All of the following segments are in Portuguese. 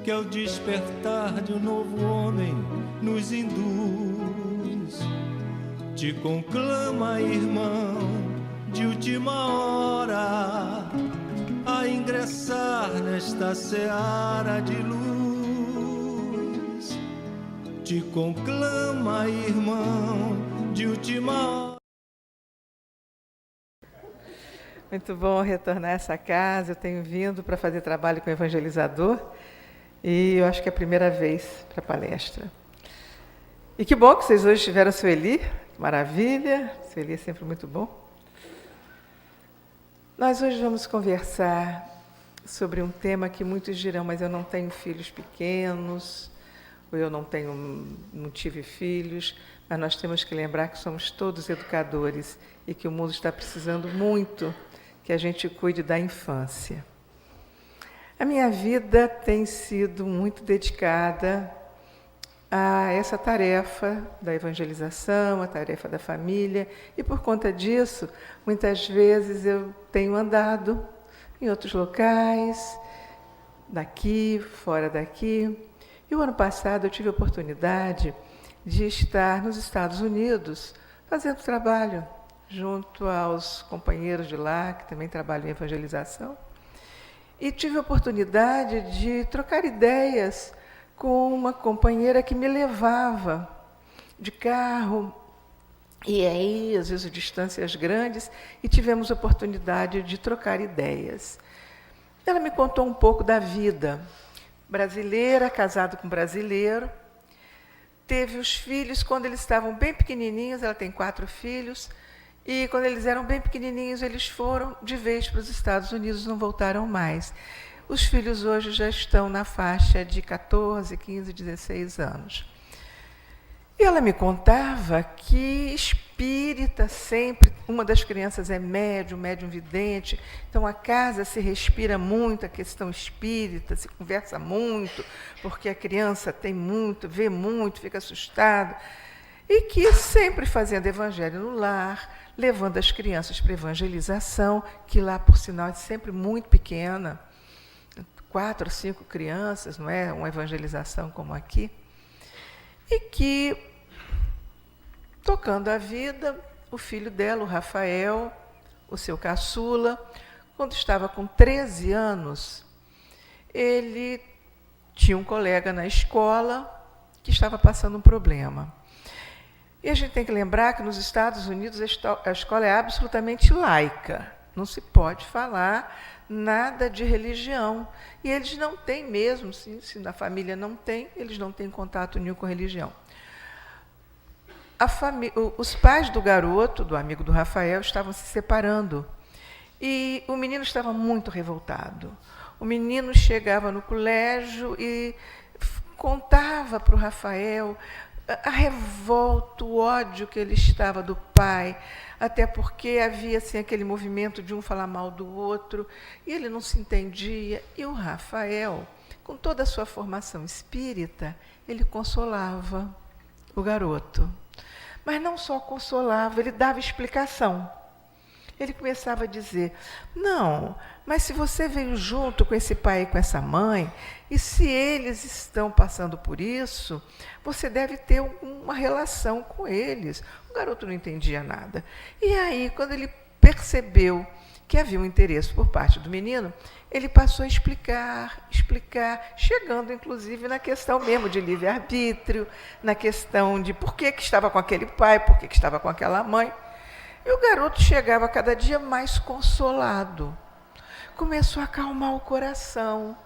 que ao despertar de um novo homem nos induz. Te conclama, irmão, de última hora, a ingressar nesta seara de luz. Te conclama, irmão, de última hora. Muito bom retornar a essa casa. Eu tenho vindo para fazer trabalho com o evangelizador e eu acho que é a primeira vez para a palestra. E que bom que vocês hoje tiveram a Sueli, maravilha, Sueli é sempre muito bom. Nós hoje vamos conversar sobre um tema que muitos dirão, mas eu não tenho filhos pequenos, ou eu não tive filhos, mas nós temos que lembrar que somos todos educadores e que o mundo está precisando muito que a gente cuide da infância. A minha vida tem sido muito dedicada a essa tarefa da evangelização, a tarefa da família, e por conta disso, muitas vezes eu tenho andado em outros locais, daqui, fora daqui. E o ano passado eu tive a oportunidade de estar nos Estados Unidos fazendo trabalho junto aos companheiros de lá, que também trabalham em evangelização, e tive a oportunidade de trocar ideias com uma companheira que me levava de carro, e aí, às vezes, distâncias grandes, e tivemos a oportunidade de trocar ideias. Ela me contou um pouco da vida. Brasileira, casada com brasileiro, teve os filhos quando eles estavam bem pequenininhos, ela tem 4 filhos, e quando eles eram bem pequenininhos, eles foram de vez para os Estados Unidos, não voltaram mais. Os filhos hoje já estão na faixa de 14, 15, 16 anos. E ela me contava que espírita sempre, uma das crianças é médium vidente, então a casa se respira muito a questão espírita, se conversa muito, porque a criança tem muito, vê muito, fica assustada, e que sempre fazendo evangelho no lar, levando as crianças para evangelização, que lá, por sinal, é sempre muito pequena, 4 ou 5 crianças, não é uma evangelização como aqui, e que, tocando a vida, o filho dela, o Rafael, o seu caçula, quando estava com 13 anos, ele tinha um colega na escola que estava passando um problema. E a gente tem que lembrar que nos Estados Unidos a escola é absolutamente laica, não se pode falar nada de religião. E eles não têm mesmo, se na família não tem, eles não têm contato nenhum com religião. Os pais do garoto, do amigo do Rafael, estavam se separando. E o menino estava muito revoltado. O menino chegava no colégio e contava para o Rafael a revolta, o ódio que ele estava do pai, até porque havia assim, aquele movimento de um falar mal do outro, e ele não se entendia. E o Rafael, com toda a sua formação espírita, ele consolava o garoto. Mas não só consolava, ele dava explicação. Ele começava a dizer, não, mas se você veio junto com esse pai e com essa mãe, e se eles estão passando por isso, você deve ter uma relação com eles. O garoto não entendia nada. E aí, quando ele percebeu que havia um interesse por parte do menino, ele passou a explicar, chegando inclusive na questão mesmo de livre-arbítrio, na questão de por que estava com aquele pai, por que estava com aquela mãe. E o garoto chegava cada dia mais consolado. Começou a acalmar o coração.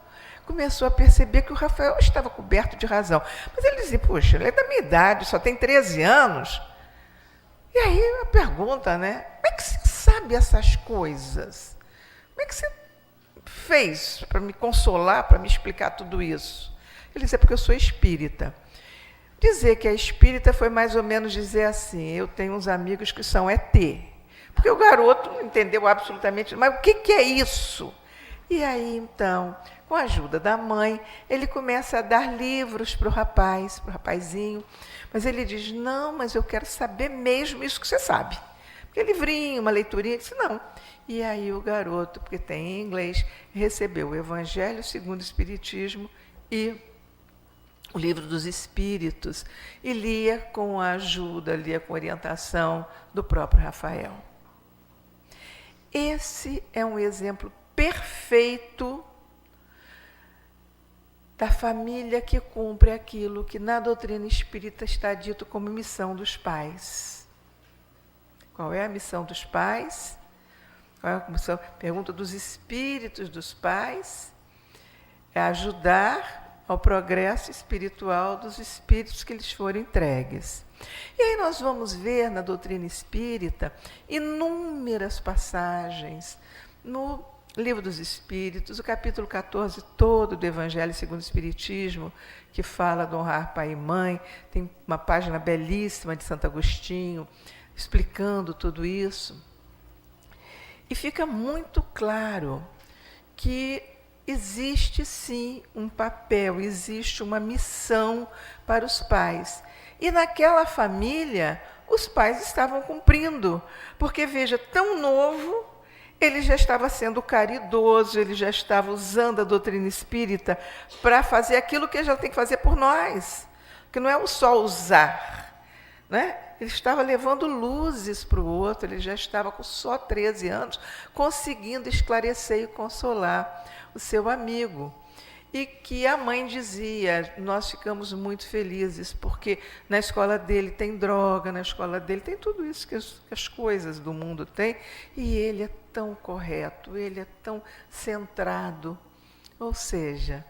Começou a perceber que o Rafael estava coberto de razão. Mas ele dizia, poxa, ele é da minha idade, só tem 13 anos. E aí a pergunta, né? Como é que você sabe essas coisas? Como é que você fez para me consolar, para me explicar tudo isso? Ele disse, é porque eu sou espírita. Dizer que é espírita foi mais ou menos dizer assim, eu tenho uns amigos que são ET. Porque o garoto não entendeu absolutamente, mas o que é isso? E aí, então, com a ajuda da mãe, ele começa a dar livros para o rapazinho, mas ele diz, não, mas eu quero saber mesmo isso que você sabe. Porque livrinho, uma leiturinha, disse, não. E aí o garoto, porque tem em inglês, recebeu o Evangelho segundo o Espiritismo e o Livro dos Espíritos, e lia com a ajuda, lia com orientação do próprio Rafael. Esse é um exemplo perfeito da família que cumpre aquilo que na doutrina espírita está dito como missão dos pais. Qual é a missão dos pais? Qual é a missão? Pergunta dos espíritos dos pais é ajudar ao progresso espiritual dos espíritos que lhes foram entregues. E aí nós vamos ver na doutrina espírita inúmeras passagens no Livro dos Espíritos, o capítulo 14 todo do Evangelho segundo o Espiritismo, que fala de honrar pai e mãe, tem uma página belíssima de Santo Agostinho, explicando tudo isso. E fica muito claro que existe sim um papel, existe uma missão para os pais. E naquela família, os pais estavam cumprindo, porque veja, tão novo, ele já estava sendo caridoso, ele já estava usando a doutrina espírita para fazer aquilo que ele já tem que fazer por nós, que não é só usar, né? Ele estava levando luzes para o outro, ele já estava com só 13 anos, conseguindo esclarecer e consolar o seu amigo. E que a mãe dizia, nós ficamos muito felizes, porque na escola dele tem droga, na escola dele tem tudo isso que as coisas do mundo têm, e ele é tão correto, ele é tão centrado. Ou seja,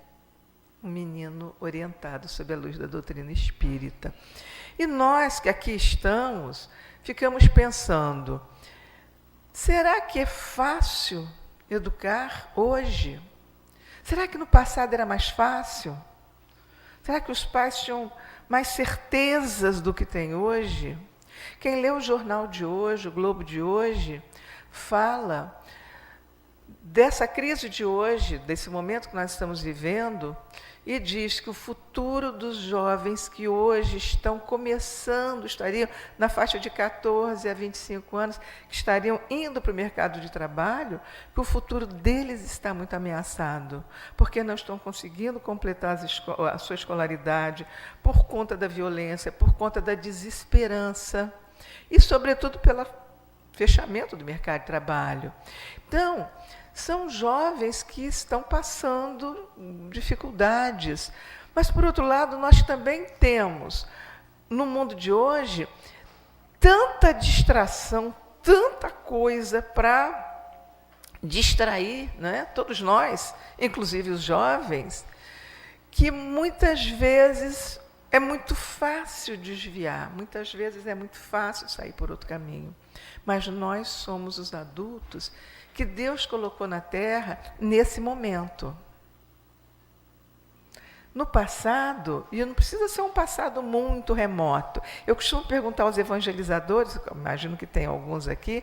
um menino orientado sob a luz da doutrina espírita. E nós que aqui estamos, ficamos pensando, será que é fácil educar hoje? Será que no passado era mais fácil? Será que os pais tinham mais certezas do que tem hoje? Quem lê o jornal de hoje, o Globo de hoje, fala dessa crise de hoje, desse momento que nós estamos vivendo, e diz que o futuro dos jovens que hoje estão começando, estariam na faixa de 14 a 25 anos, que estariam indo para o mercado de trabalho, que o futuro deles está muito ameaçado, porque não estão conseguindo completar a sua escolaridade por conta da violência, por conta da desesperança e, sobretudo, pelo fechamento do mercado de trabalho. Então, são jovens que estão passando dificuldades. Mas, por outro lado, nós também temos, no mundo de hoje, tanta distração, tanta coisa para distrair, né? Todos nós, inclusive os jovens, que muitas vezes é muito fácil desviar, muitas vezes é muito fácil sair por outro caminho. Mas nós somos os adultos que Deus colocou na Terra nesse momento. No passado, e não precisa ser um passado muito remoto, eu costumo perguntar aos evangelizadores, imagino que tem alguns aqui,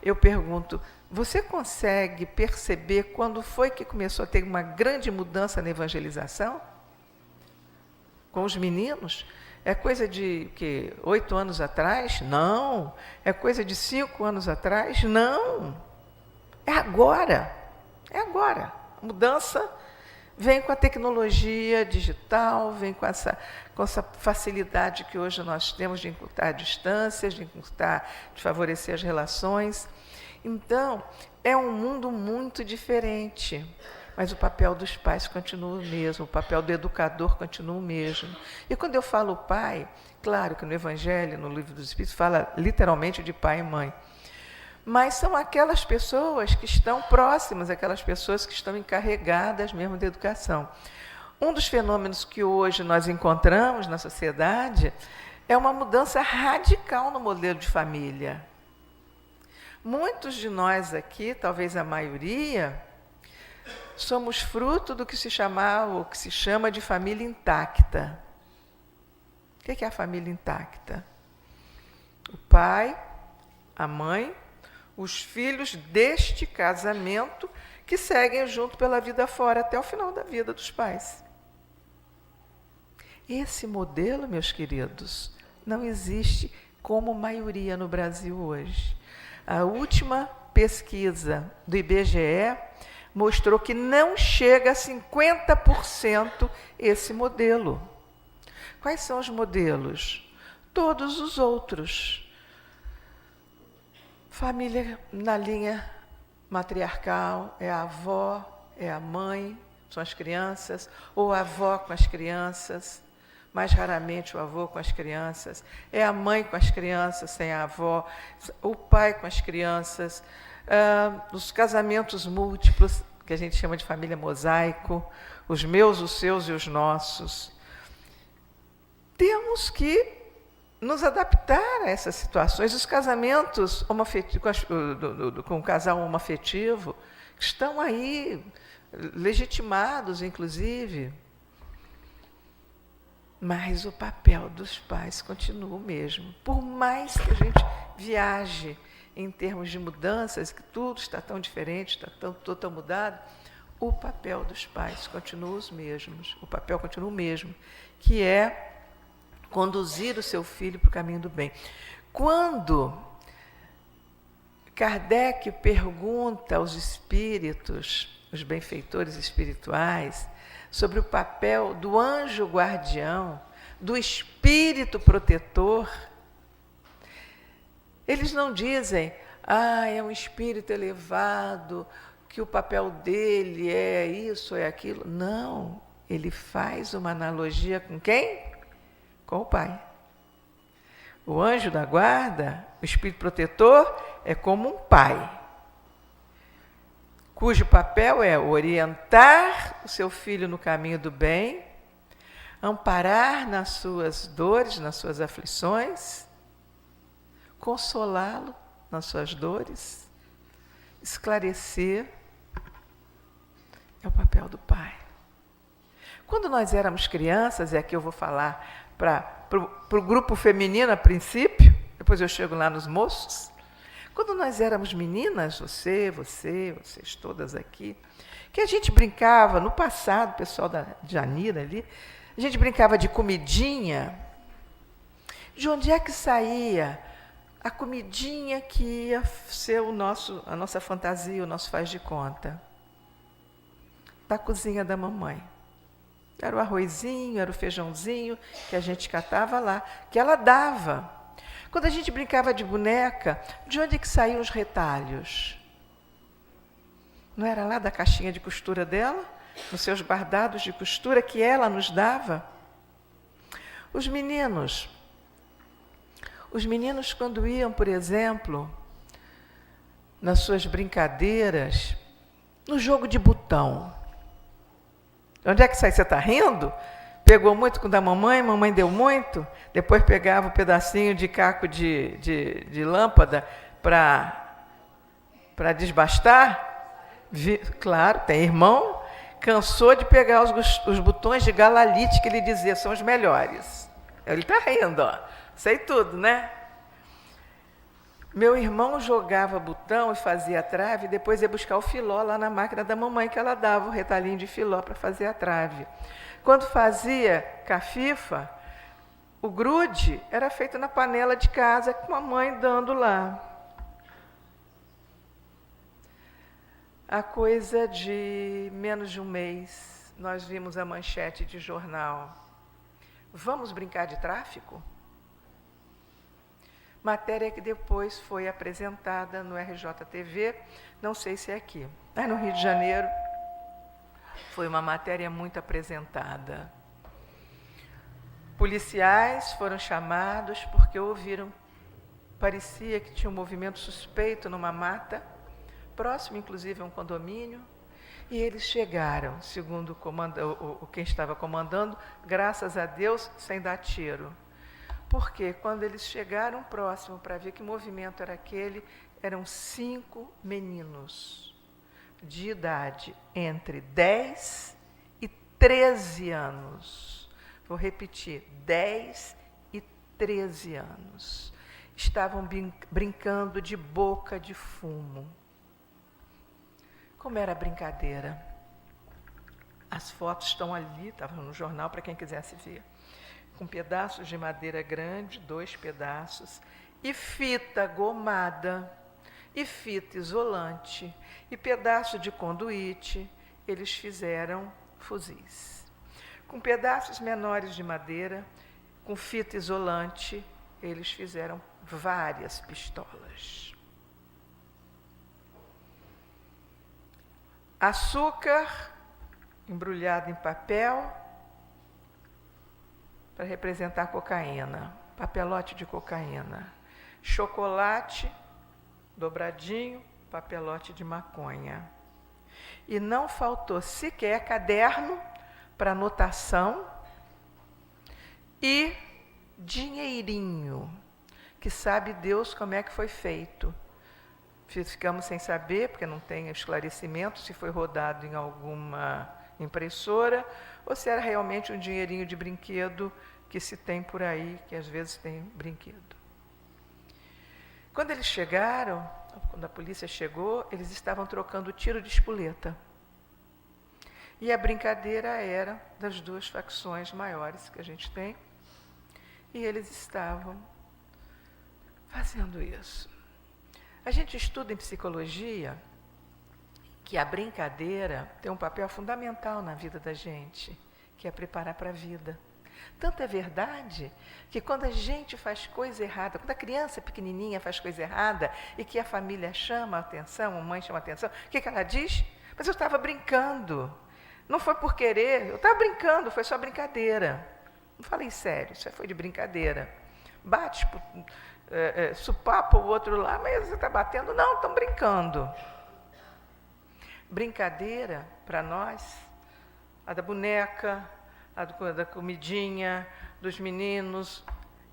eu pergunto, você consegue perceber quando foi que começou a ter uma grande mudança na evangelização? Com os meninos? É coisa de 8 anos atrás? Não. É coisa de 5 anos atrás? Não. É agora. É agora. A mudança vem com a tecnologia digital, vem com essa facilidade que hoje nós temos de encurtar distâncias, de favorecer as relações. Então, é um mundo muito diferente. Mas o papel dos pais continua o mesmo, o papel do educador continua o mesmo. E quando eu falo pai, claro que no Evangelho, no Livro dos Espíritos, fala literalmente de pai e mãe. Mas são aquelas pessoas que estão próximas, aquelas pessoas que estão encarregadas mesmo da educação. Um dos fenômenos que hoje nós encontramos na sociedade é uma mudança radical no modelo de família. Muitos de nós aqui, talvez a maioria, somos fruto do que se chama de família intacta. O que é a família intacta? O pai, a mãe, os filhos deste casamento que seguem junto pela vida fora até o final da vida dos pais. Esse modelo, meus queridos, não existe como maioria no Brasil hoje. A última pesquisa do IBGE mostrou que não chega a 50% esse modelo. Quais são os modelos? Todos os outros. Família na linha matriarcal, é a avó, é a mãe, são as crianças, ou a avó com as crianças, mais raramente o avô com as crianças, é a mãe com as crianças sem a avó, o pai com as crianças, os casamentos múltiplos, que a gente chama de família mosaico, os meus, os seus e os nossos. Temos que nos adaptar a essas situações. Os casamentos com o casal homoafetivo estão aí, legitimados, inclusive. Mas o papel dos pais continua o mesmo. Por mais que a gente viaje em termos de mudanças, que tudo está tão diferente, está tudo tão mudado, o papel dos pais continua os mesmos. O papel continua o mesmo, que é conduzir o seu filho para o caminho do bem. Quando Kardec pergunta aos espíritos, os benfeitores espirituais, sobre o papel do anjo guardião, do espírito protetor, eles não dizem, é um espírito elevado, que o papel dele é isso, é aquilo. Não, ele faz uma analogia com quem? Com o pai. O anjo da guarda, o espírito protetor, é como um pai, cujo papel é orientar o seu filho no caminho do bem, amparar nas suas dores, nas suas aflições, consolá-lo nas suas dores, esclarecer. É o papel do pai. Quando nós éramos crianças, aqui eu vou falar para o grupo feminino a princípio, depois eu chego lá nos moços. Quando nós éramos meninas, vocês todas aqui, que a gente brincava, no passado, o pessoal da Janira ali, a gente brincava de comidinha. De onde é que saía a comidinha que ia ser a nossa fantasia, o nosso faz de conta? Da cozinha da mamãe. Era o arrozinho, era o feijãozinho que a gente catava lá, que ela dava. Quando a gente brincava de boneca, de onde é que saíam os retalhos? Não era lá da caixinha de costura dela? Nos seus guardados de costura que ela nos dava? Os meninos quando iam, por exemplo, nas suas brincadeiras, no jogo de botão. Onde é que sai? Você está rindo? Pegou muito com o da mamãe deu muito, depois pegava um pedacinho de caco de lâmpada para desbastar. Claro, tem irmão, cansou de pegar os botões de galalite que ele dizia são os melhores. Ele está rindo, ó. Sei tudo, né? Meu irmão jogava botão e fazia a trave, e depois ia buscar o filó lá na máquina da mamãe, que ela dava o retalhinho de filó para fazer a trave. Quando fazia cafifa, o grude era feito na panela de casa, com a mãe dando lá. Há coisa de menos de um mês, nós vimos a manchete de jornal. Vamos brincar de tráfico? Matéria que depois foi apresentada no RJTV, não sei se é aqui. No Rio de Janeiro, foi uma matéria muito apresentada. Policiais foram chamados porque ouviram, parecia que tinha um movimento suspeito numa mata, próximo inclusive a um condomínio, e eles chegaram, segundo quem estava comandando, graças a Deus, sem dar tiro. Porque quando eles chegaram próximo para ver que movimento era aquele, eram 5 meninos de idade entre 10 e 13 anos. Vou repetir, 10 e 13 anos. Estavam brincando de boca de fumo. Como era a brincadeira? As fotos estão ali, estavam no jornal para quem quisesse ver. Com pedaços de madeira grande, 2 pedaços, e fita gomada. e fita isolante, e pedaço de conduíte, eles fizeram fuzis. Com pedaços menores de madeira, com fita isolante, eles fizeram várias pistolas. Açúcar embrulhado em papel para representar cocaína, papelote de cocaína. Chocolate dobradinho, papelote de maconha. E não faltou sequer caderno para anotação e dinheirinho, que sabe Deus como é que foi feito. Ficamos sem saber, porque não tem esclarecimento se foi rodado em alguma impressora ou se era realmente um dinheirinho de brinquedo que se tem por aí, que às vezes tem brinquedo. Quando eles chegaram, quando a polícia chegou, eles estavam trocando tiro de espoleta. E a brincadeira era das duas facções maiores que a gente tem, e eles estavam fazendo isso. A gente estuda em psicologia que a brincadeira tem um papel fundamental na vida da gente, que é preparar para a vida. Tanto é verdade que quando a gente faz coisa errada, quando a criança pequenininha faz coisa errada e que a família chama a atenção, a mãe chama a atenção, o que ela diz? Mas eu estava brincando, não foi por querer, eu estava brincando, foi só brincadeira. Não falei sério, isso foi de brincadeira. Bate, supapa o outro lá, mas você está batendo? Não, estão brincando. Brincadeira, para nós, a da boneca, a da comidinha, dos meninos,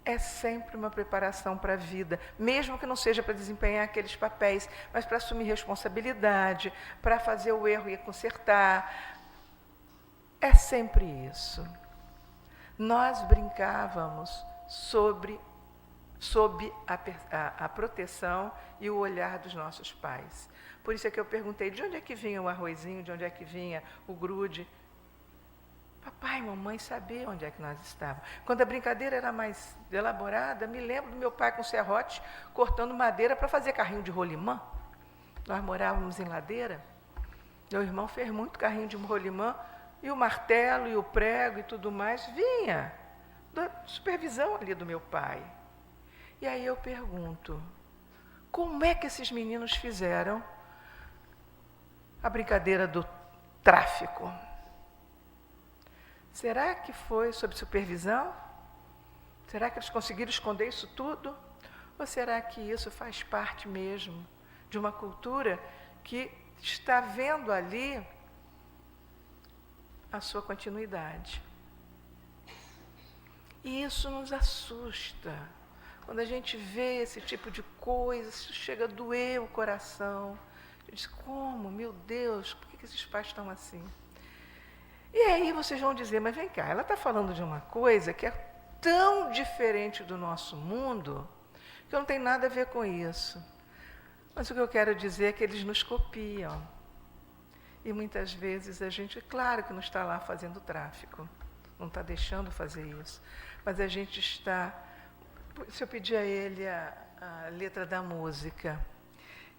é sempre uma preparação para a vida, mesmo que não seja para desempenhar aqueles papéis, mas para assumir responsabilidade, para fazer o erro e consertar. É sempre isso. Nós brincávamos sob a proteção e o olhar dos nossos pais. Por isso é que eu perguntei, de onde é que vinha o arrozinho, de onde é que vinha o grude? Papai e mamãe sabiam onde é que nós estávamos. Quando a brincadeira era mais elaborada, me lembro do meu pai com serrote cortando madeira para fazer carrinho de rolimã. Nós morávamos em ladeira. Meu irmão fez muito carrinho de rolimã e o martelo e o prego e tudo mais vinha da supervisão ali do meu pai. E aí eu pergunto, como é que esses meninos fizeram a brincadeira do tráfico? Será que foi sob supervisão? Será que eles conseguiram esconder isso tudo? Ou será que isso faz parte mesmo de uma cultura que está vendo ali a sua continuidade? E isso nos assusta. Quando a gente vê esse tipo de coisa, isso chega a doer o coração. Eu disse, como? Meu Deus, por que esses pais estão assim? E aí vocês vão dizer, mas vem cá, ela está falando de uma coisa que é tão diferente do nosso mundo, que não tem nada a ver com isso. Mas o que eu quero dizer é que eles nos copiam. E muitas vezes a gente, claro que não está lá fazendo tráfico, não está deixando fazer isso, mas a gente está... Se eu pedir a ele a letra da música,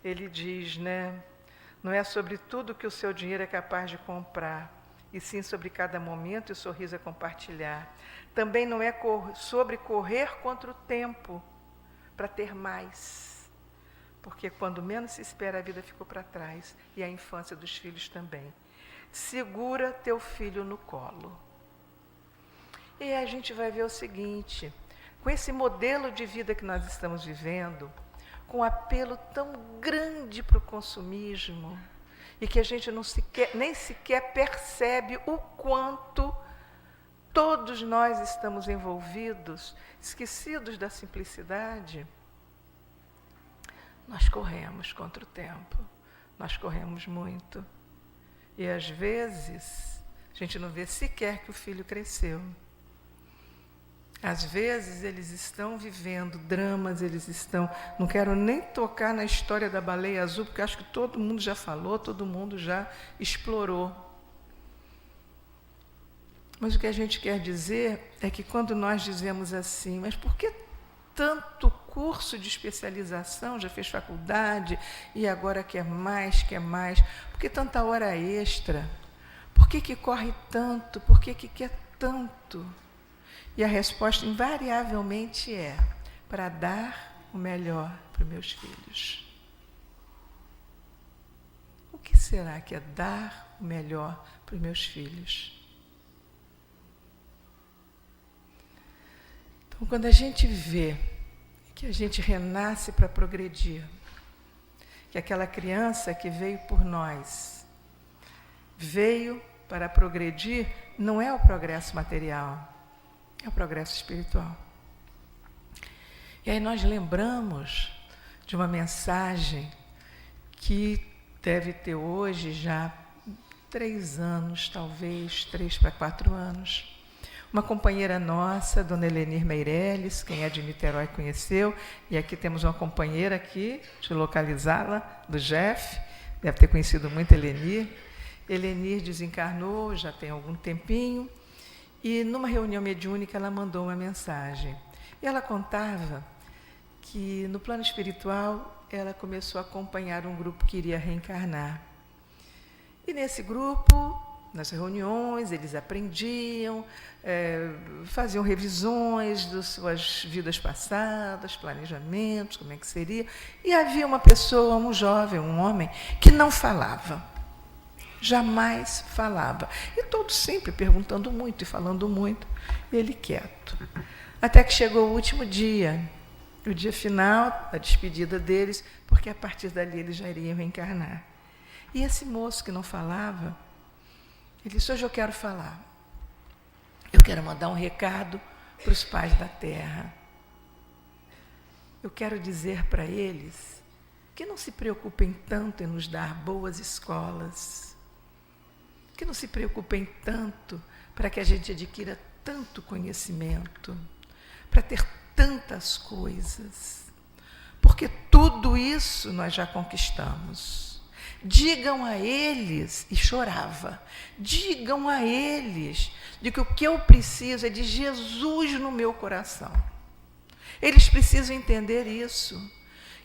ele diz, né? Não é sobre tudo que o seu dinheiro é capaz de comprar, e sim sobre cada momento e o sorriso a compartilhar. Também não é sobre correr contra o tempo para ter mais, porque quando menos se espera a vida ficou para trás, e a infância dos filhos também. Segura teu filho no colo. E a gente vai ver o seguinte, com esse modelo de vida que nós estamos vivendo, com um apelo tão grande para o consumismo, e que a gente nem sequer percebe o quanto todos nós estamos envolvidos, esquecidos da simplicidade, nós corremos contra o tempo, nós corremos muito. E às vezes, a gente não vê sequer que o filho cresceu. Às vezes eles estão vivendo dramas, eles estão... Não quero nem tocar na história da baleia azul, porque acho que todo mundo já falou, todo mundo já explorou. Mas o que a gente quer dizer é que quando nós dizemos assim, mas por que tanto curso de especialização, já fez faculdade e agora quer mais, por que tanta hora extra? Por que corre tanto? Por que quer tanto? E a resposta invariavelmente é: para dar o melhor para os meus filhos. O que será que é dar o melhor para os meus filhos? Então, quando a gente vê que a gente renasce para progredir, que aquela criança que veio por nós, veio para progredir, não é o progresso material, é o progresso espiritual. E aí nós lembramos de uma mensagem que deve ter hoje já 3 anos, talvez 3 para 4 anos. Uma companheira nossa, Dona Helenir Meirelles, quem é de Niterói conheceu, e aqui temos uma companheira aqui, de localizá-la, do Jeff, deve ter conhecido muito Helenir. Helenir desencarnou já tem algum tempinho, e numa reunião mediúnica ela mandou uma mensagem. E ela contava que no plano espiritual ela começou a acompanhar um grupo que iria reencarnar. E nesse grupo, nas reuniões, eles aprendiam, faziam revisões das suas vidas passadas, planejamentos, como é que seria. E havia uma pessoa, um jovem, um homem, que não falava. Jamais falava. E todos sempre perguntando muito e falando muito, e ele quieto. Até que chegou o último dia, o dia final da despedida deles, porque a partir dali eles já iriam reencarnar. E esse moço que não falava, ele disse: hoje eu quero falar. Eu quero mandar um recado para os pais da Terra. Eu quero dizer para eles que não se preocupem tanto em nos dar boas escolas, que não se preocupem tanto para que a gente adquira tanto conhecimento, para ter tantas coisas, porque tudo isso nós já conquistamos. Digam a eles, e chorava, digam a eles de que o que eu preciso é de Jesus no meu coração. Eles precisam entender isso,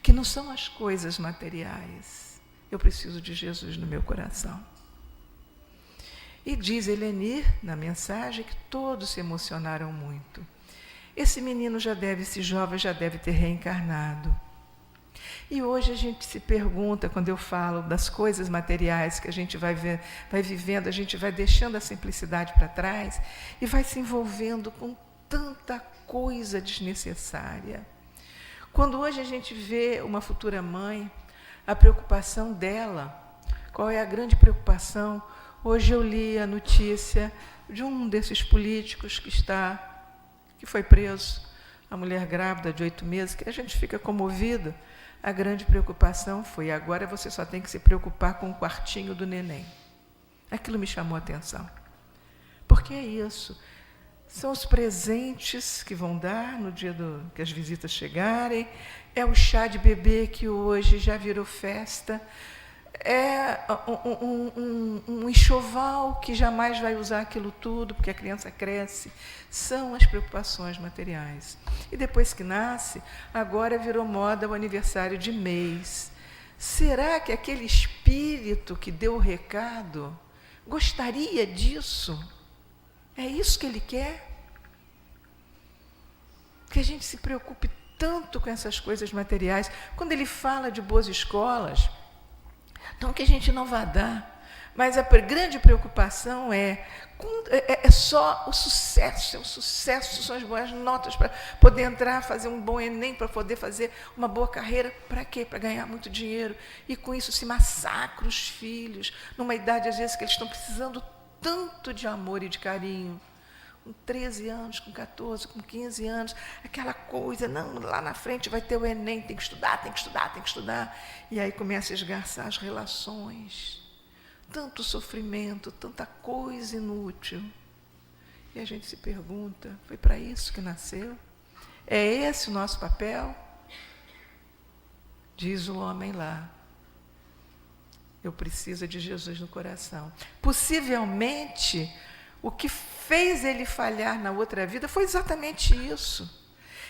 que não são as coisas materiais. Eu preciso de Jesus no meu coração. E diz Helenir, na mensagem, que todos se emocionaram muito. Esse menino esse jovem já deve ter reencarnado. E hoje a gente se pergunta, quando eu falo das coisas materiais que a gente vai vivendo, a gente vai deixando a simplicidade para trás e vai se envolvendo com tanta coisa desnecessária. Quando hoje a gente vê uma futura mãe, a preocupação dela, qual é a grande preocupação? Hoje eu li a notícia de um desses políticos que foi preso, a mulher grávida de 8 meses, que a gente fica comovido. A grande preocupação foi: agora você só tem que se preocupar com o quartinho do neném. Aquilo me chamou a atenção. Porque é isso. São os presentes que vão dar no dia que as visitas chegarem, é o chá de bebê que hoje já virou festa, é um enxoval que jamais vai usar aquilo tudo, porque a criança cresce. São as preocupações materiais. E depois que nasce, agora virou moda o aniversário de mês. Será que aquele espírito que deu o recado gostaria disso? É isso que ele quer? Que a gente se preocupe tanto com essas coisas materiais. Quando ele fala de boas escolas, não que a gente não vá dar, mas a grande preocupação é só o sucesso, são as boas notas para poder entrar, fazer um bom Enem, para poder fazer uma boa carreira. Para quê? Para ganhar muito dinheiro. E com isso se massacra os filhos, numa idade, às vezes, que eles estão precisando tanto de amor e de carinho. Com 13 anos, com 14, com 15 anos, aquela coisa, não, lá na frente vai ter o Enem, tem que estudar. E aí começa a esgarçar as relações. Tanto sofrimento, tanta coisa inútil. E a gente se pergunta: foi para isso que nasceu? É esse o nosso papel? Diz o homem lá: eu preciso de Jesus no coração. Possivelmente, o que fez ele falhar na outra vida foi exatamente isso.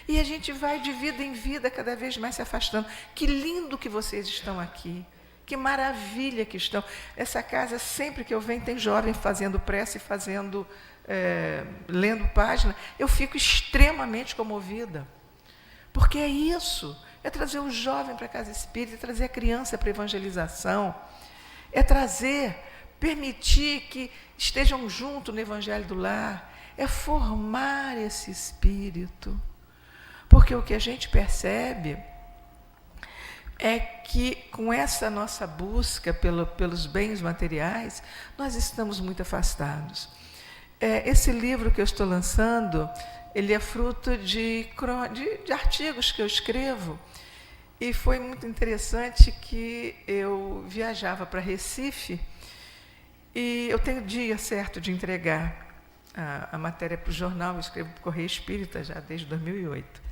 E a gente vai de vida em vida cada vez mais se afastando. Que lindo que vocês estão aqui. Que maravilha que estão. Essa casa, sempre que eu venho, tem jovem fazendo prece, lendo página. Eu fico extremamente comovida. Porque é isso. É trazer o jovem para a casa espírita, é trazer a criança para a evangelização. É permitir que estejam juntos no Evangelho do Lar. É formar esse espírito. Porque o que a gente percebe é que, com essa nossa busca pelos bens materiais, nós estamos muito afastados. Esse livro que eu estou lançando, ele é fruto de artigos que eu escrevo. E foi muito interessante que eu viajava para Recife e eu tenho o dia certo de entregar a matéria para o jornal, eu escrevo para o Correio Espírita já desde 2008.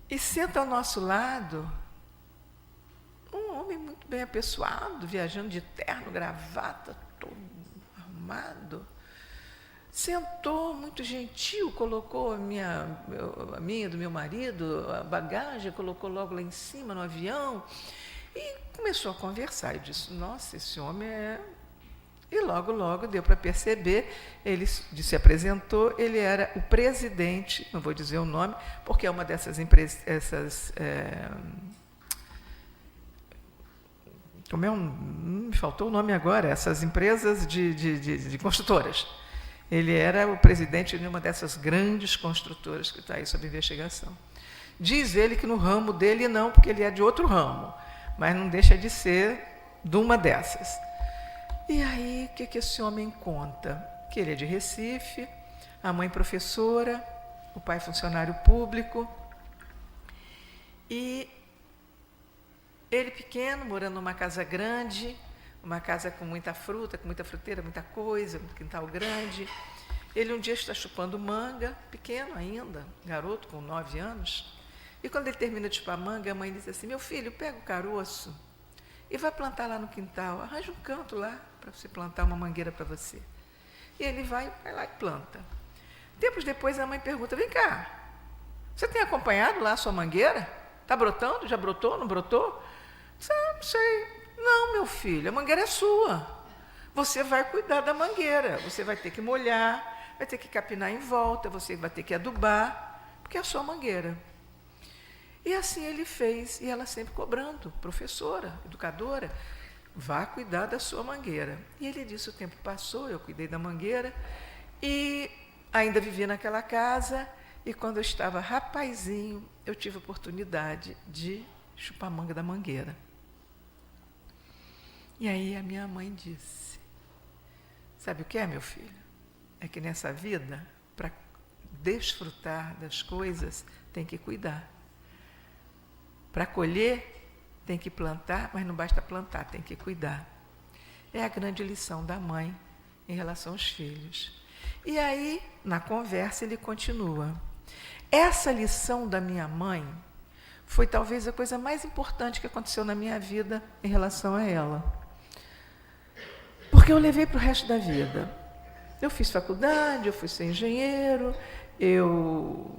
E senta ao nosso lado um homem muito bem apessoado, viajando de terno, gravata, todo arrumado. Sentou, muito gentil, colocou a minha, do meu marido, a bagagem, colocou logo lá em cima no avião e começou a conversar. Eu disse, nossa, esse homem é... E logo deu para perceber, ele se apresentou, ele era o presidente, não vou dizer o nome, porque é uma dessas empresas, me faltou o nome agora, essas empresas de construtoras. Ele era o presidente de uma dessas grandes construtoras que está aí sob investigação. Diz ele que no ramo dele não, porque ele é de outro ramo, mas não deixa de ser de uma dessas. E aí, o que esse homem conta? Que ele é de Recife, a mãe professora, o pai funcionário público, e ele pequeno, morando numa casa grande, uma casa com muita fruta, com muita fruteira, muita coisa, um quintal grande. Ele um dia está chupando manga, pequeno ainda, garoto com 9 anos, e quando ele termina de chupar manga, a mãe diz assim, meu filho, pega o caroço e vai plantar lá no quintal, arranja um canto lá para você plantar uma mangueira para você. E ele vai lá e planta. Tempos depois a mãe pergunta, vem cá, você tem acompanhado lá a sua mangueira? Está brotando? Já brotou? Não brotou? Não sei. Não, meu filho, a mangueira é sua. Você vai cuidar da mangueira, você vai ter que molhar, vai ter que capinar em volta, você vai ter que adubar, porque é a sua mangueira. E assim ele fez, e ela sempre cobrando, professora, educadora, vá cuidar da sua mangueira. E ele disse, o tempo passou, eu cuidei da mangueira, e ainda vivia naquela casa, e quando eu estava rapazinho, eu tive a oportunidade de chupar manga da mangueira. E aí a minha mãe disse, sabe o que é, meu filho? É que nessa vida, para desfrutar das coisas, tem que cuidar. Para colher, tem que plantar, mas não basta plantar, tem que cuidar. É a grande lição da mãe em relação aos filhos. E aí, na conversa, ele continua. Essa lição da minha mãe foi talvez a coisa mais importante que aconteceu na minha vida em relação a ela. Porque eu levei para o resto da vida. Eu fiz faculdade, eu fui ser engenheiro, eu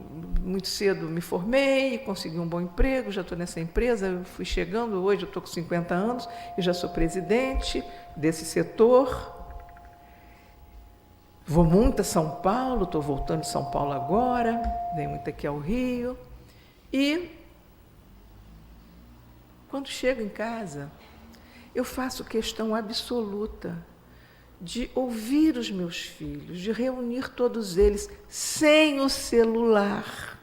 muito cedo me formei, consegui um bom emprego, já estou nessa empresa, eu fui chegando, hoje eu estou com 50 anos e já sou presidente desse setor. Vou muito a São Paulo, estou voltando de São Paulo agora, venho muito aqui ao Rio. E quando chego em casa, eu faço questão absoluta de ouvir os meus filhos, de reunir todos eles sem o celular.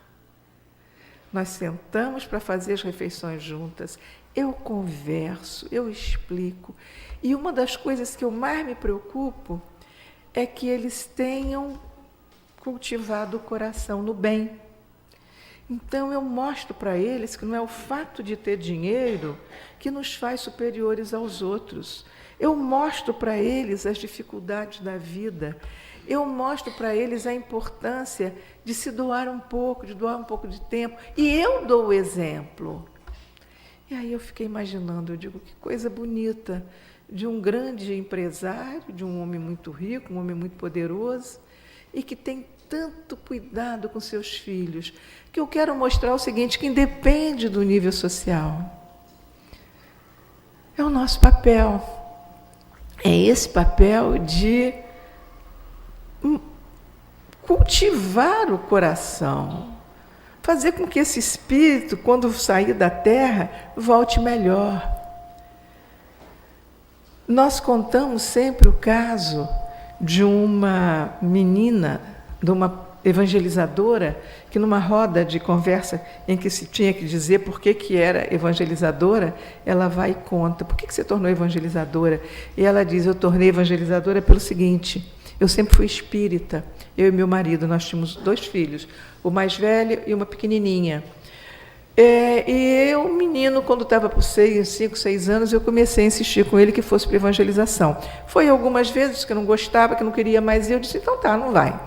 Nós sentamos para fazer as refeições juntas, eu converso, eu explico. E uma das coisas que eu mais me preocupo é que eles tenham cultivado o coração no bem. Então, eu mostro para eles que não é o fato de ter dinheiro que nos faz superiores aos outros. Eu mostro para eles as dificuldades da vida. Eu mostro para eles a importância de se doar um pouco, de doar um pouco de tempo. E eu dou o exemplo. E aí eu fiquei imaginando, eu digo, que coisa bonita, de um grande empresário, de um homem muito rico, um homem muito poderoso, e que tem tanto cuidado com seus filhos, que eu quero mostrar o seguinte, que independe do nível social. É o nosso papel. É esse papel de cultivar o coração, fazer com que esse espírito, quando sair da terra, volte melhor. Nós contamos sempre o caso de uma menina, de uma evangelizadora, que numa roda de conversa em que se tinha que dizer por que era evangelizadora, ela vai e conta, por que você tornou evangelizadora? E ela diz, eu tornei evangelizadora pelo seguinte, eu sempre fui espírita, eu e meu marido, nós tínhamos 2 filhos, o mais velho e uma pequenininha. E eu, menino, quando estava por 5, 6 anos, eu comecei a insistir com ele que fosse para evangelização. Foi algumas vezes que eu não gostava, que eu não queria mais ir, eu disse, então tá, não vai.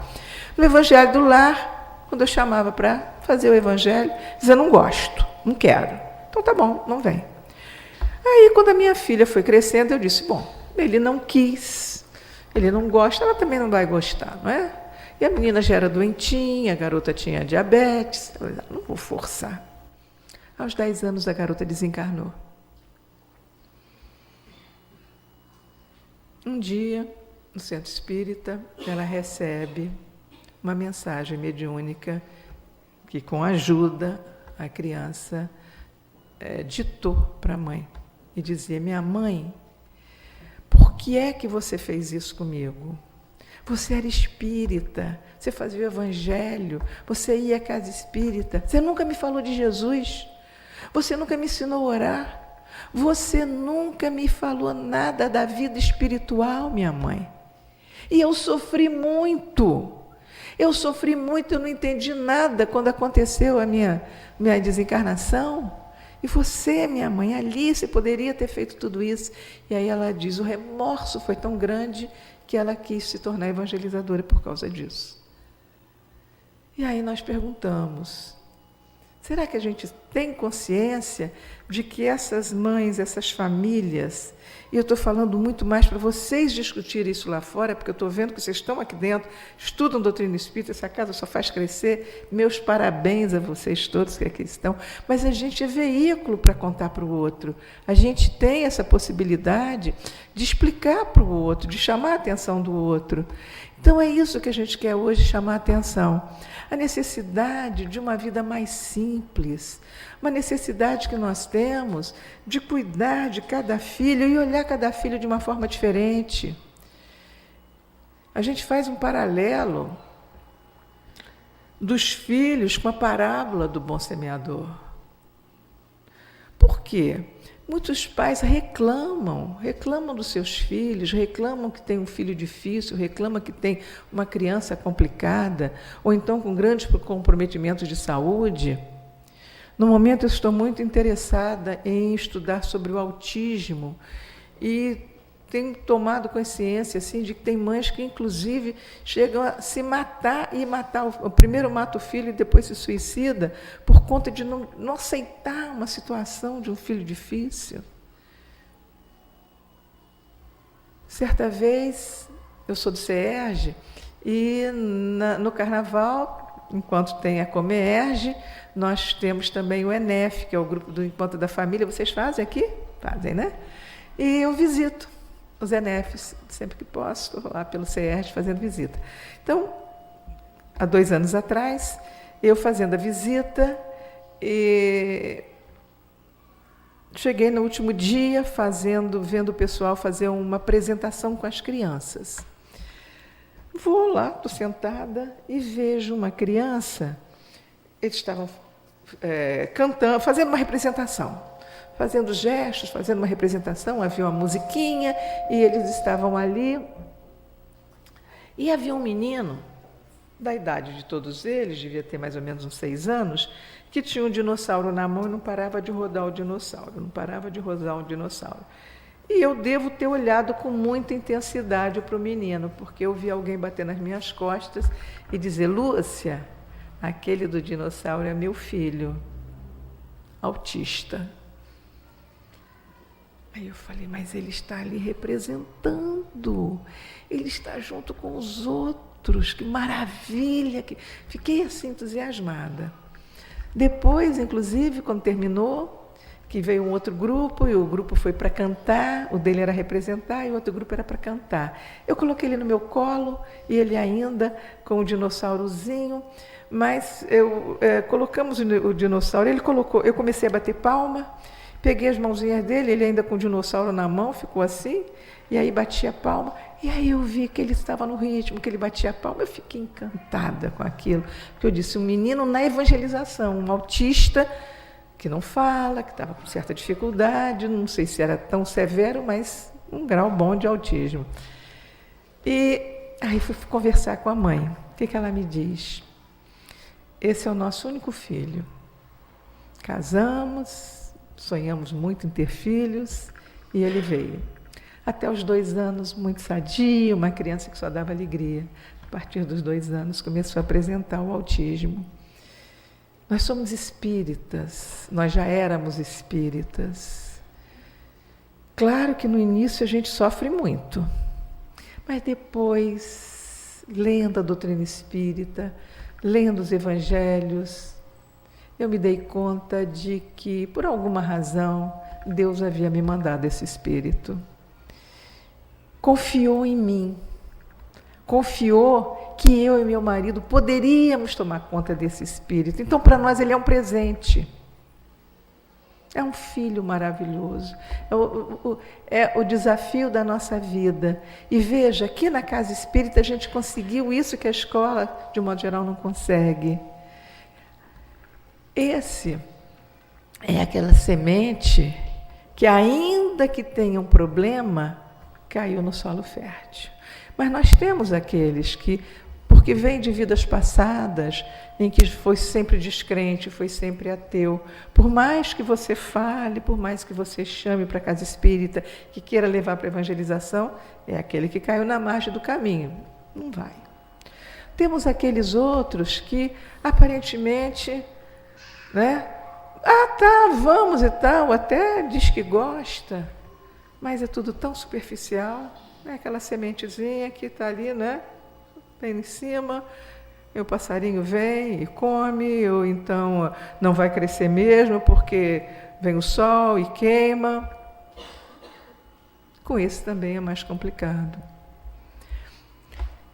No Evangelho do Lar, quando eu chamava para fazer o Evangelho, dizia, não gosto, não quero. Então tá bom, não vem. Aí, quando a minha filha foi crescendo, eu disse, bom, ele não quis, ele não gosta, ela também não vai gostar, não é? E a menina já era doentinha, a garota tinha diabetes, eu disse, não vou forçar. Aos 10 anos, a garota desencarnou. Um dia, no centro espírita, ela recebe uma mensagem mediúnica que, com ajuda, a criança ditou para a mãe e dizia, minha mãe, por que é que você fez isso comigo? Você era espírita, você fazia o evangelho, você ia à casa espírita, você nunca me falou de Jesus, você nunca me ensinou a orar, você nunca me falou nada da vida espiritual, minha mãe. E eu sofri muito, eu não entendi nada quando aconteceu a minha desencarnação. E você, minha mãe, ali, você poderia ter feito tudo isso. E aí ela diz, o remorso foi tão grande que ela quis se tornar evangelizadora por causa disso. E aí nós perguntamos, será que a gente tem consciência de que essas mães, essas famílias, e eu estou falando muito mais para vocês discutirem isso lá fora, porque eu estou vendo que vocês estão aqui dentro, estudam doutrina espírita, essa casa só faz crescer, meus parabéns a vocês todos que aqui estão, mas a gente é veículo para contar para o outro, a gente tem essa possibilidade de explicar para o outro, de chamar a atenção do outro. Então é isso que a gente quer hoje, chamar a atenção. A necessidade de uma vida mais simples, uma necessidade que nós temos de cuidar de cada filho e olhar cada filho de uma forma diferente. A gente faz um paralelo dos filhos com a parábola do bom semeador. Por quê? Muitos pais reclamam dos seus filhos, reclamam que tem um filho difícil, reclamam que tem uma criança complicada, ou então com grandes comprometimentos de saúde. No momento, eu estou muito interessada em estudar sobre o autismo e tenho tomado consciência assim, de que tem mães que, inclusive, chegam a se matar e matar. Primeiro mata o filho e depois se suicida por conta de não aceitar uma situação de um filho difícil. Certa vez, eu sou do CERJ e no Carnaval, enquanto tem a Comerge, nós temos também o ENEF, que é o grupo do Encontro da Família. Vocês fazem aqui? Fazem, né? E eu visito os ENEFs, sempre que posso, estou lá pelo CERJ fazendo visita. Então, há 2 anos atrás, eu fazendo a visita, e cheguei no último dia vendo o pessoal fazer uma apresentação com as crianças. Vou lá, estou sentada e vejo uma criança, eles estavam cantando, fazendo uma representação. Fazendo gestos, fazendo uma representação, havia uma musiquinha e eles estavam ali. E havia um menino, da idade de todos eles, devia ter mais ou menos uns 6 anos, que tinha um dinossauro na mão e não parava de rodar o dinossauro, E eu devo ter olhado com muita intensidade para o menino, porque eu vi alguém bater nas minhas costas e dizer, Lúcia, aquele do dinossauro é meu filho, autista. Aí eu falei, mas ele está ali representando, ele está junto com os outros, que maravilha! Fiquei assim entusiasmada. Depois, inclusive, quando terminou, que veio um outro grupo, e o grupo foi para cantar, o dele era representar e o outro grupo era para cantar. Eu coloquei ele no meu colo, e ele ainda com o dinossaurozinho, mas colocamos o dinossauro, ele colocou, eu comecei a bater palma, peguei as mãozinhas dele, ele ainda com o dinossauro na mão, ficou assim, e aí batia a palma, e aí eu vi que ele estava no ritmo, que ele batia a palma, eu fiquei encantada com aquilo, porque eu disse, um menino na evangelização, um autista, que não fala, que estava com certa dificuldade, não sei se era tão severo, mas um grau bom de autismo. E aí fui conversar com a mãe. O que ela me diz? Esse é o nosso único filho. Casamos, sonhamos muito em ter filhos, e ele veio. Até os 2 anos, muito sadio, uma criança que só dava alegria. A partir dos 2 anos, começou a apresentar o autismo. Nós somos espíritas, nós já éramos espíritas. Claro que no início a gente sofre muito, mas depois, lendo a doutrina espírita, lendo os evangelhos, eu me dei conta de que, por alguma razão, Deus havia me mandado esse espírito. Confiou em mim, confiou que eu e meu marido poderíamos tomar conta desse espírito. Então, para nós, ele é um presente. É um filho maravilhoso. É o desafio da nossa vida. E veja, aqui na Casa Espírita a gente conseguiu isso que a escola, de um modo geral, não consegue. Esse é aquela semente que, ainda que tenha um problema, caiu no solo fértil. Mas nós temos aqueles que, porque vem de vidas passadas, em que foi sempre descrente, foi sempre ateu. Por mais que você fale, por mais que você chame para a casa espírita, que queira levar para a evangelização, é aquele que caiu na margem do caminho. Não vai. Temos aqueles outros que, aparentemente, né? Vamos e tal, até diz que gosta, mas é tudo tão superficial, né? Aquela sementezinha que está ali, né? Bem em cima, e o passarinho vem e come, ou então não vai crescer mesmo porque vem o sol e queima. Com esse também é mais complicado.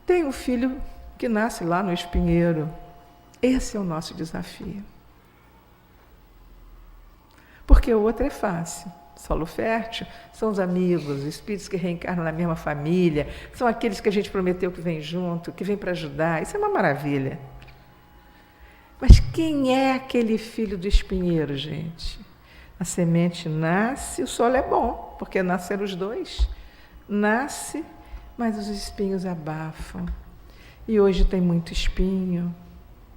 Tem um filho que nasce lá no espinheiro. Esse é o nosso desafio. Porque o outro é fácil. Solo fértil são os amigos, os espíritos que reencarnam na mesma família, são aqueles que a gente prometeu que vem junto, que vem para ajudar. Isso é uma maravilha. Mas quem é aquele filho do espinheiro, gente? A semente nasce, o solo é bom, porque nasceram os dois. Nasce, mas os espinhos abafam. E hoje tem muito espinho,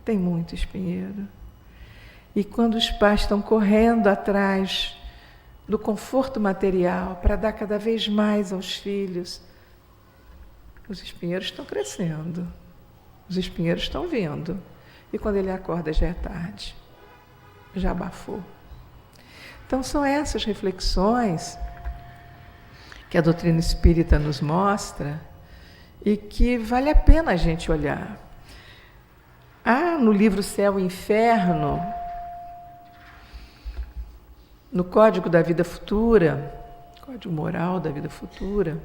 tem muito espinheiro. E quando os pais estão correndo atrás do conforto material para dar cada vez mais aos filhos, os espinheiros estão crescendo, os espinheiros estão vindo. E quando ele acorda já é tarde, já abafou. Então são essas reflexões que a doutrina espírita nos mostra e que vale a pena a gente olhar. No livro Céu e Inferno, no Código da Vida Futura, Código Moral da Vida Futura,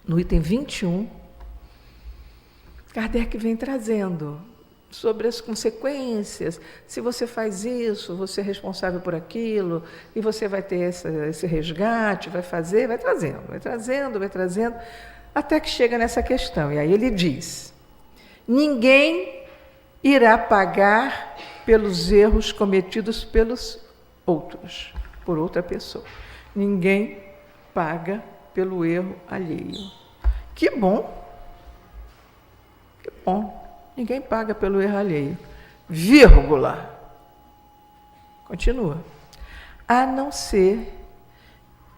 no item 21, Kardec vem trazendo sobre as consequências. Se você faz isso, você é responsável por aquilo, e você vai ter esse resgate, vai trazendo, até que chega nessa questão. E aí ele diz: ninguém irá pagar pelos erros cometidos pelos outros, por outra pessoa. Ninguém paga pelo erro alheio. Que bom! Que bom! Ninguém paga pelo erro alheio. Vírgula. Continua. A não ser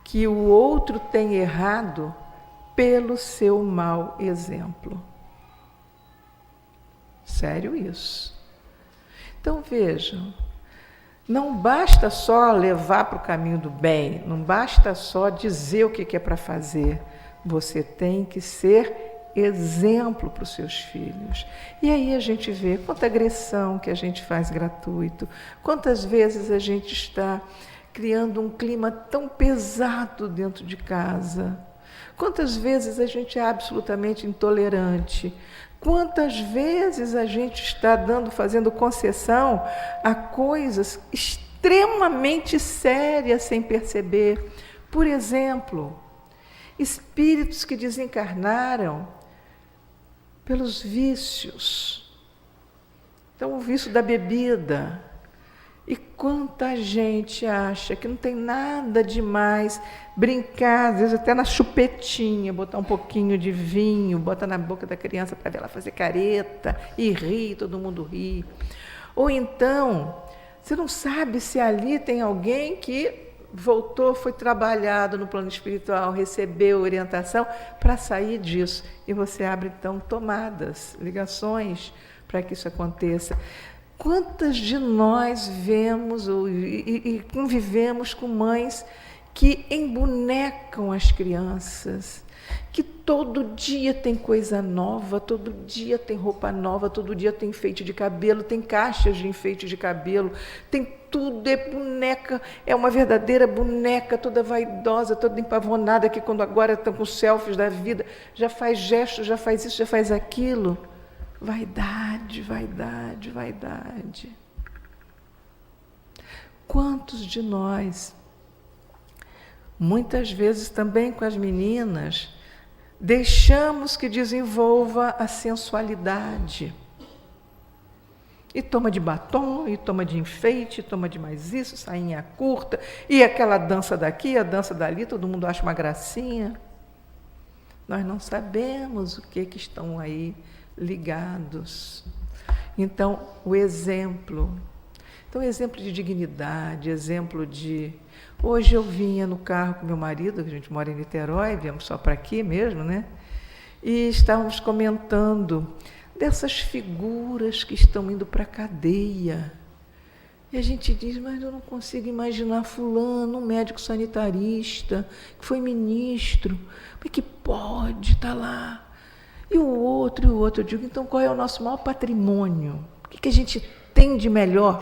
que o outro tenha errado pelo seu mau exemplo. Sério isso. Então vejam, Não basta só levar para o caminho do bem, não basta só dizer o que é para fazer. Você tem que ser exemplo para os seus filhos. E aí a gente vê quanta agressão que a gente faz gratuito, quantas vezes a gente está criando um clima tão pesado dentro de casa, quantas vezes a gente é absolutamente intolerante, quantas vezes a gente está fazendo concessão a coisas extremamente sérias sem perceber. Por exemplo, espíritos que desencarnaram pelos vícios. Então, o vício da bebida. E quanta gente acha que não tem nada demais brincar, às vezes até na chupetinha, botar um pouquinho de vinho, botar na boca da criança para ver ela fazer careta e rir, todo mundo ri. Ou então, você não sabe se ali tem alguém que voltou, foi trabalhado no plano espiritual, recebeu orientação para sair disso. E você abre, então, tomadas, ligações para que isso aconteça. Quantas de nós vemos e convivemos com mães que embonecam as crianças, que todo dia tem coisa nova, todo dia tem roupa nova, todo dia tem enfeite de cabelo, tem caixas de enfeite de cabelo, tem tudo, é boneca, é uma verdadeira boneca, toda vaidosa, toda empavonada, que quando agora estão com selfies da vida, já faz gestos, já faz isso, já faz aquilo. Vaidade, vaidade, vaidade. Quantos de nós, muitas vezes também com as meninas, deixamos que desenvolva a sensualidade? E toma de batom, e toma de enfeite, e toma de mais isso, sainha curta, e aquela dança daqui, a dança dali, todo mundo acha uma gracinha. Nós não sabemos o que estão aí ligados. Então, o exemplo. Então, exemplo de dignidade, exemplo de... Hoje eu vinha no carro com meu marido, a gente mora em Niterói, viemos só para aqui mesmo, né? E estávamos comentando dessas figuras que estão indo para a cadeia. E a gente diz, mas eu não consigo imaginar fulano, um médico sanitarista, que foi ministro, mas que pode estar lá. E o outro. Eu digo, então qual é o nosso maior patrimônio? O que a gente tem de melhor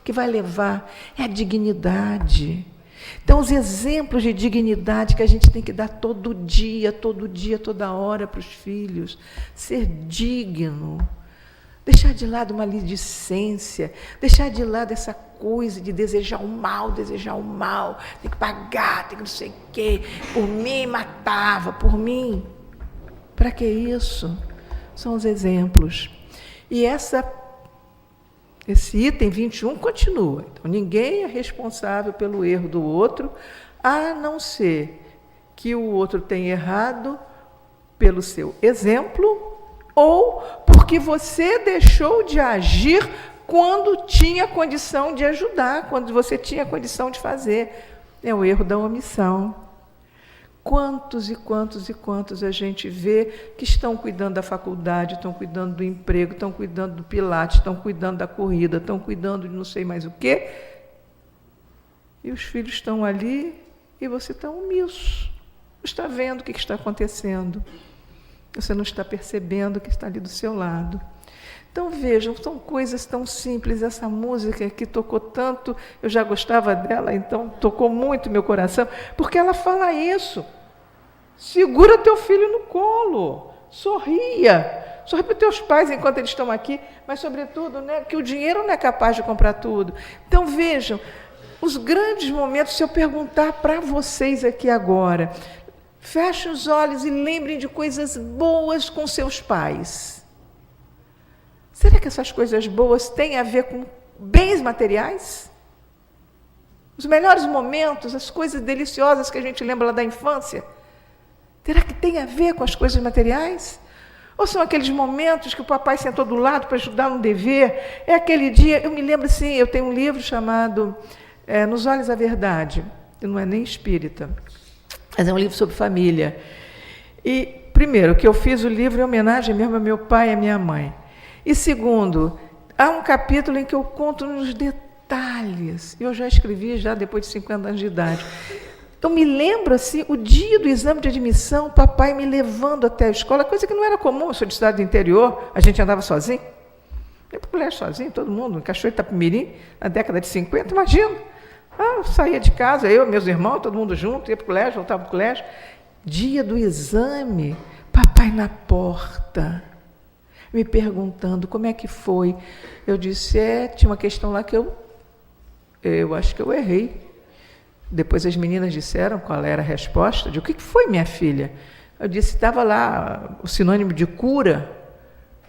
que vai levar? É a dignidade. Então, os exemplos de dignidade que a gente tem que dar todo dia, toda hora para os filhos. Ser digno. Deixar de lado uma maledicência, deixar de lado essa coisa de desejar o mal, tem que pagar, tem que não sei o quê. Por mim, matava, por mim. Para que isso? São os exemplos. E esse item 21 continua. Então, ninguém é responsável pelo erro do outro, a não ser que o outro tenha errado pelo seu exemplo ou porque você deixou de agir quando tinha condição de ajudar, quando você tinha condição de fazer. É o erro da omissão. Quantos e quantos a gente vê que estão cuidando da faculdade, estão cuidando do emprego, estão cuidando do pilates, estão cuidando da corrida, estão cuidando de não sei mais o quê, e os filhos estão ali e você está omisso, não está vendo o que está acontecendo, você não está percebendo o que está ali do seu lado. Então vejam, são coisas tão simples. Essa música que tocou tanto, eu já gostava dela, então tocou muito meu coração, porque ela fala isso. Segura teu filho no colo, sorri para os teus pais enquanto eles estão aqui, mas sobretudo, né, que o dinheiro não é capaz de comprar tudo. Então vejam, os grandes momentos, se eu perguntar para vocês aqui agora, fechem os olhos e lembrem de coisas boas com seus pais. Será que essas coisas boas têm a ver com bens materiais? Os melhores momentos, as coisas deliciosas que a gente lembra lá da infância, será que tem a ver com as coisas materiais? Ou são aqueles momentos que o papai sentou do lado para ajudar no dever? É aquele dia, eu me lembro assim, eu tenho um livro chamado Nos Olhos da Verdade, que não é nem espírita, mas é um livro sobre família. E, primeiro, que eu fiz o livro em homenagem mesmo ao meu pai e à minha mãe. E segundo, há um capítulo em que eu conto nos detalhes detalhes. Eu já escrevi já depois de 50 anos de idade. Então, me lembro, assim, o dia do exame de admissão, papai me levando até a escola, coisa que não era comum. Eu sou de cidade do interior, a gente andava sozinho. Eu ia para o colégio sozinho, todo mundo, em Cachoeira de Itapemirim, na década de 50, imagina. Eu saía de casa, eu, meus irmãos, todo mundo junto, ia para o colégio, voltava para o colégio. Dia do exame, papai na porta, me perguntando como é que foi. Eu disse, tinha uma questão lá que eu acho que eu errei. Depois as meninas disseram qual era a resposta. Eu disse, o que foi, minha filha? Eu disse, estava lá o sinônimo de cura.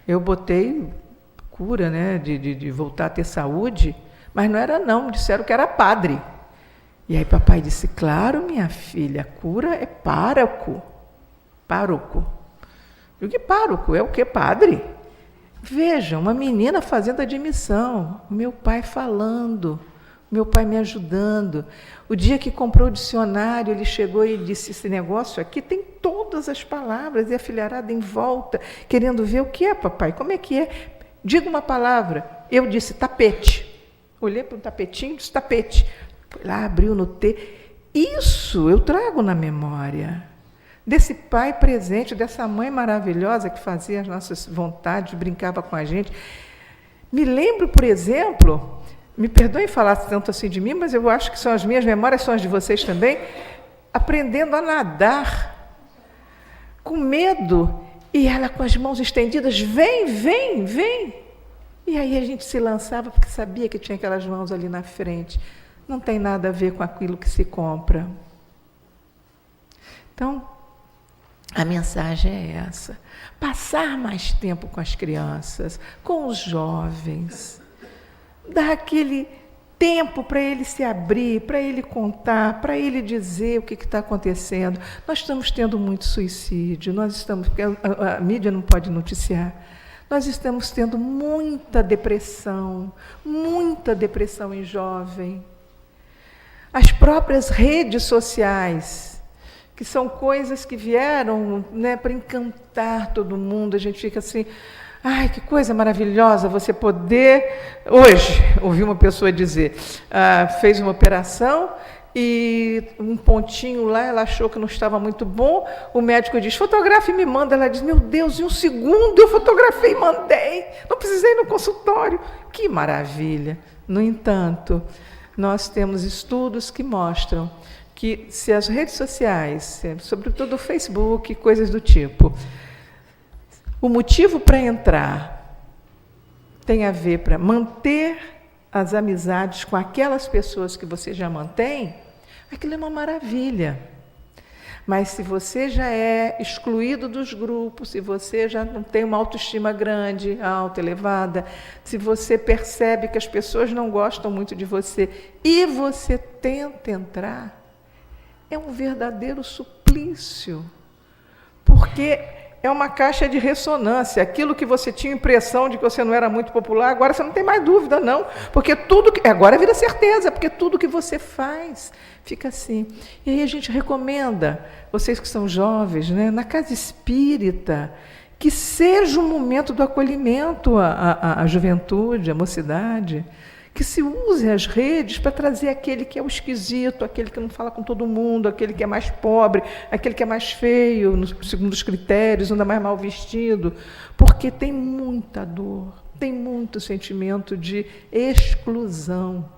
Eu botei cura, né, de voltar a ter saúde, mas não era não, disseram que era padre. E aí papai disse, claro, minha filha, cura é pároco. Pároco. Eu digo, que pároco? É o que, padre? Veja, uma menina fazendo admissão, meu pai falando, meu pai me ajudando. O dia que comprou o dicionário, ele chegou e disse, esse negócio aqui tem todas as palavras, e a filharada em volta, querendo ver o que é, papai, como é que é? Diga uma palavra. Eu disse, tapete. Olhei para o tapetinho, disse, tapete. Foi lá, abriu no T. Isso eu trago na memória. Desse pai presente, dessa mãe maravilhosa que fazia as nossas vontades, brincava com a gente. Me lembro, por exemplo, me perdoem falar tanto assim de mim, mas eu acho que são as minhas memórias, são as de vocês também, aprendendo a nadar, com medo, e ela com as mãos estendidas, vem, vem, vem. E aí a gente se lançava, porque sabia que tinha aquelas mãos ali na frente. Não tem nada a ver com aquilo que se compra. Então, a mensagem é essa. Passar mais tempo com as crianças, com os jovens. Dar aquele tempo para ele se abrir, para ele contar, para ele dizer o que está acontecendo. Nós estamos tendo muito suicídio, porque a mídia não pode noticiar. Nós estamos tendo muita depressão em jovem. As próprias redes sociais, que são coisas que vieram, né, para encantar todo mundo, a gente fica assim, ai, que coisa maravilhosa você poder... Hoje, ouvi uma pessoa dizer, fez uma operação e um pontinho lá, ela achou que não estava muito bom, o médico diz, fotografe e me manda. Ela diz, meu Deus, em um segundo eu fotografei e mandei, não precisei ir no consultório. Que maravilha! No entanto, nós temos estudos que mostram que se as redes sociais, sobretudo o Facebook, coisas do tipo, o motivo para entrar tem a ver para manter as amizades com aquelas pessoas que você já mantém, aquilo é uma maravilha. Mas se você já é excluído dos grupos, se você já não tem uma autoestima grande, alta, elevada, se você percebe que as pessoas não gostam muito de você e você tenta entrar, é um verdadeiro suplício, porque é uma caixa de ressonância. Aquilo que você tinha impressão de que você não era muito popular, agora você não tem mais dúvida, não. Porque agora vira certeza, porque tudo que você faz fica assim. E aí a gente recomenda, vocês que são jovens, né, na casa espírita, que seja um momento do acolhimento à juventude, à mocidade, que se use as redes para trazer aquele que é o esquisito, aquele que não fala com todo mundo, aquele que é mais pobre, aquele que é mais feio, segundo os critérios, anda mais mal vestido, porque tem muita dor, tem muito sentimento de exclusão.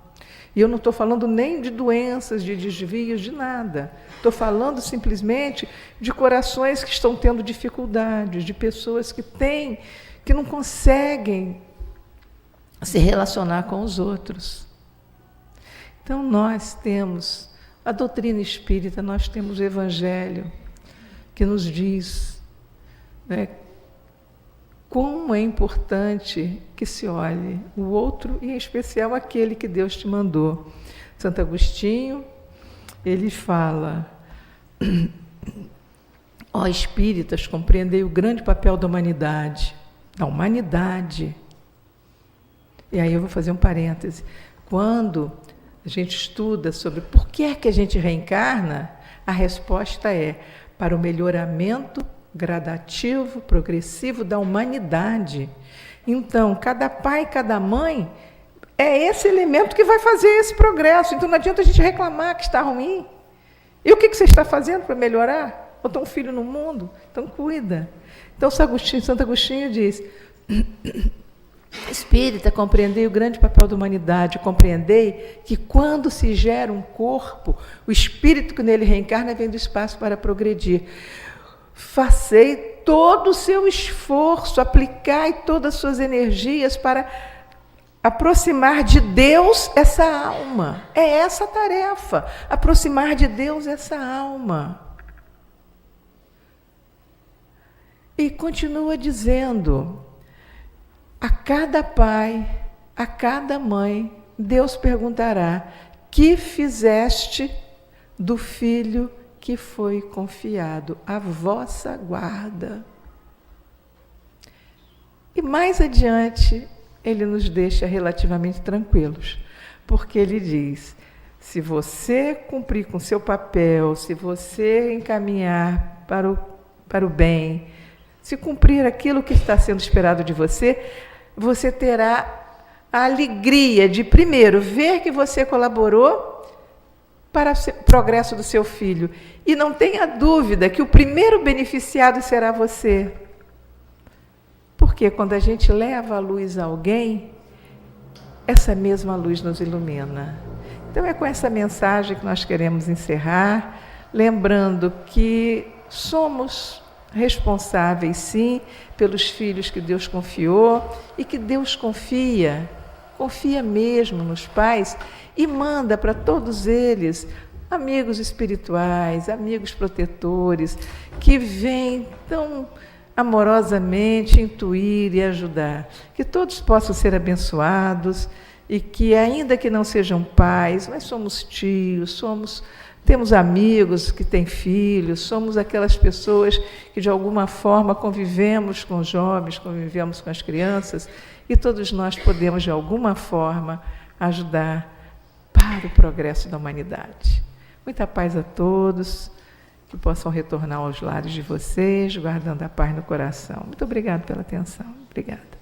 E eu não estou falando nem de doenças, de desvios, de nada. Estou falando simplesmente de corações que estão tendo dificuldades, de pessoas que não conseguem se relacionar com os outros. Então, nós temos a doutrina espírita, nós temos o Evangelho, que nos diz, né, como é importante que se olhe o outro, e em especial aquele que Deus te mandou. Santo Agostinho, ele fala, ó espíritas, compreendei o grande papel da humanidade. E aí eu vou fazer um parêntese. Quando a gente estuda sobre por que é que a gente reencarna, a resposta é para o melhoramento gradativo, progressivo da humanidade. Então, cada pai, cada mãe é esse elemento que vai fazer esse progresso. Então não adianta a gente reclamar que está ruim. E o que você está fazendo para melhorar? Botou um filho no mundo? Então cuida. Então Santo Agostinho diz: espírita, compreendei o grande papel da humanidade, compreendei que quando se gera um corpo, o espírito que nele reencarna vem do espaço para progredir. Facei todo o seu esforço, aplicai todas as suas energias para aproximar de Deus essa alma. É essa a tarefa, aproximar de Deus essa alma. E continua dizendo: a cada pai, a cada mãe, Deus perguntará: que fizeste do filho que foi confiado à vossa guarda? E mais adiante, ele nos deixa relativamente tranquilos, porque ele diz: se você cumprir com seu papel, se você encaminhar para o bem, se cumprir aquilo que está sendo esperado de você, você terá a alegria de, primeiro, ver que você colaborou para o progresso do seu filho. E não tenha dúvida que o primeiro beneficiado será você. Porque quando a gente leva a luz a alguém, essa mesma luz nos ilumina. Então é com essa mensagem que nós queremos encerrar, lembrando que somos responsáveis, sim, pelos filhos que Deus confiou e que Deus confia mesmo nos pais e manda para todos eles amigos espirituais, amigos protetores, que vêm tão amorosamente intuir e ajudar. Que todos possam ser abençoados e que, ainda que não sejam pais, mas somos tios, temos amigos que têm filhos, somos aquelas pessoas que de alguma forma convivemos com os jovens, convivemos com as crianças, e todos nós podemos de alguma forma ajudar para o progresso da humanidade. Muita paz a todos, que possam retornar aos lares de vocês, guardando a paz no coração. Muito obrigada pela atenção. Obrigada.